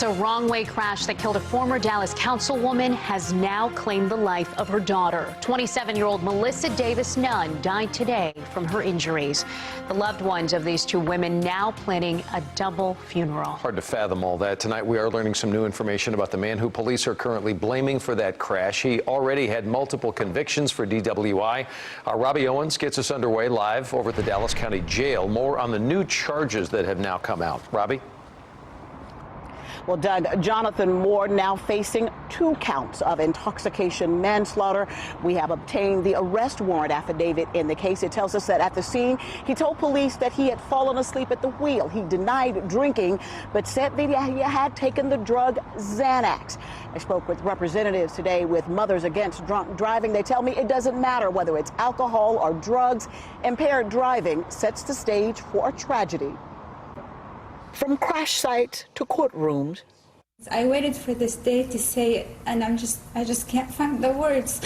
A wrong-way crash that killed a former Dallas councilwoman has now claimed the life of her daughter. 27-year-old Melissa Davis-Nunn died today from her injuries. The loved ones of these two women now planning a double funeral. Hard to fathom all that. Tonight we are learning some new information about the man who police are currently blaming for that crash. He already had multiple convictions for DWI. Robbie Owens gets us underway live over at the Dallas County Jail. More on the new charges that have now come out. Robbie? Well, Doug, Jonathan Moore now facing 2 counts of intoxication manslaughter. We have obtained the arrest warrant affidavit in the case. It tells us that at the scene, he told police that he had fallen asleep at the wheel. He denied drinking, but said that he had taken the drug Xanax. I spoke with representatives today with Mothers Against Drunk Driving. They tell me it doesn't matter whether it's alcohol or drugs. Impaired driving sets the stage for a tragedy. From crash sites to courtrooms. I waited for this day to say it, and I just can't find the words,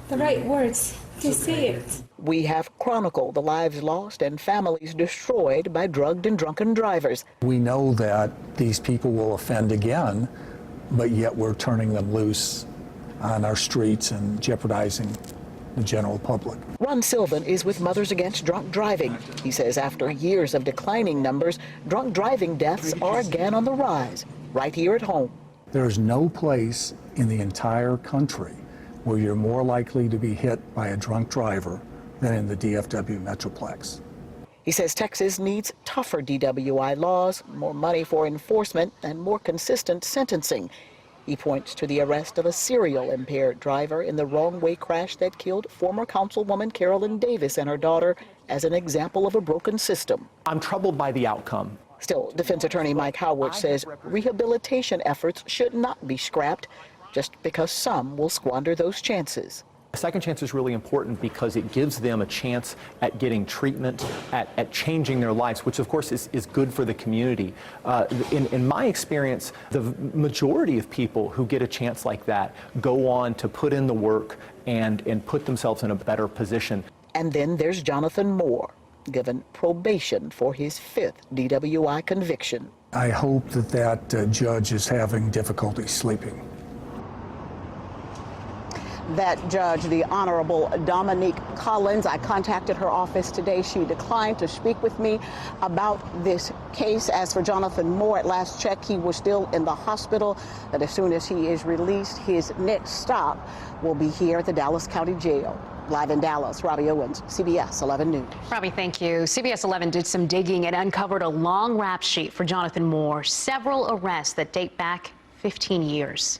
the right words to say it. We have chronicled the lives lost and families destroyed by drugged and drunken drivers. We know that these people will offend again, but yet we're turning them loose on our streets and jeopardizing the general public. Ron Sylvan is with Mothers Against Drunk Driving. He says after years of declining numbers, drunk driving deaths are again on the rise, right here at home. There's no place in the entire country where you're more likely to be hit by a drunk driver than in the DFW Metroplex. He says Texas needs tougher DWI laws, more money for enforcement, and more consistent sentencing. He points to the arrest of a serial impaired driver in the wrong-way crash that killed former Councilwoman Carolyn Davis and her daughter as an example of a broken system. I'm troubled by the outcome. Still, defense attorney Mike Howard says rehabilitation efforts should not be scrapped just because some will squander those chances. A second chance is really important because it gives them a chance at getting treatment, at changing their lives, which of course is good for the community. In my experience, the majority of people who get a chance like that go on to put in the work and put themselves in a better position. And then there's Jonathan Moore, given probation for his 5th DWI conviction. I hope that judge is having difficulty sleeping. That judge, the Honorable Dominique Collins, I contacted her office today. She declined to speak with me about this case. As for Jonathan Moore, at last check, he was still in the hospital. But as soon as he is released, his next stop will be here at the Dallas County Jail. Live in Dallas, Robbie Owens, CBS 11 News. Robbie, thank you. CBS 11 did some digging and uncovered a long rap sheet for Jonathan Moore, several arrests that date back 15 years.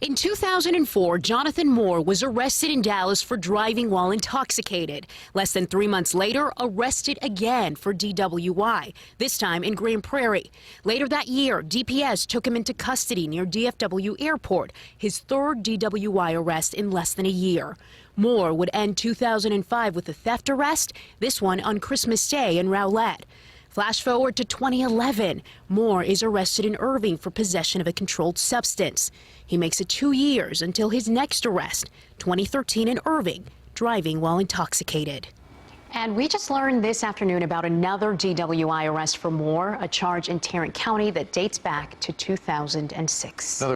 In 2004, Jonathan Moore was arrested in Dallas for driving while intoxicated. Less than 3 months later, arrested again for DWI, this time in Grand Prairie. Later that year, DPS took him into custody near DFW Airport, his 3rd DWI arrest in less than a year. Moore would end 2005 with a theft arrest, this one on Christmas Day in Rowlett. Flash forward to 2011. Moore is arrested in Irving for possession of a controlled substance. He makes it 2 years until his next arrest, 2013 in Irving, driving while intoxicated. And we just learned this afternoon about another DWI arrest for Moore, a charge in Tarrant County that dates back to 2006.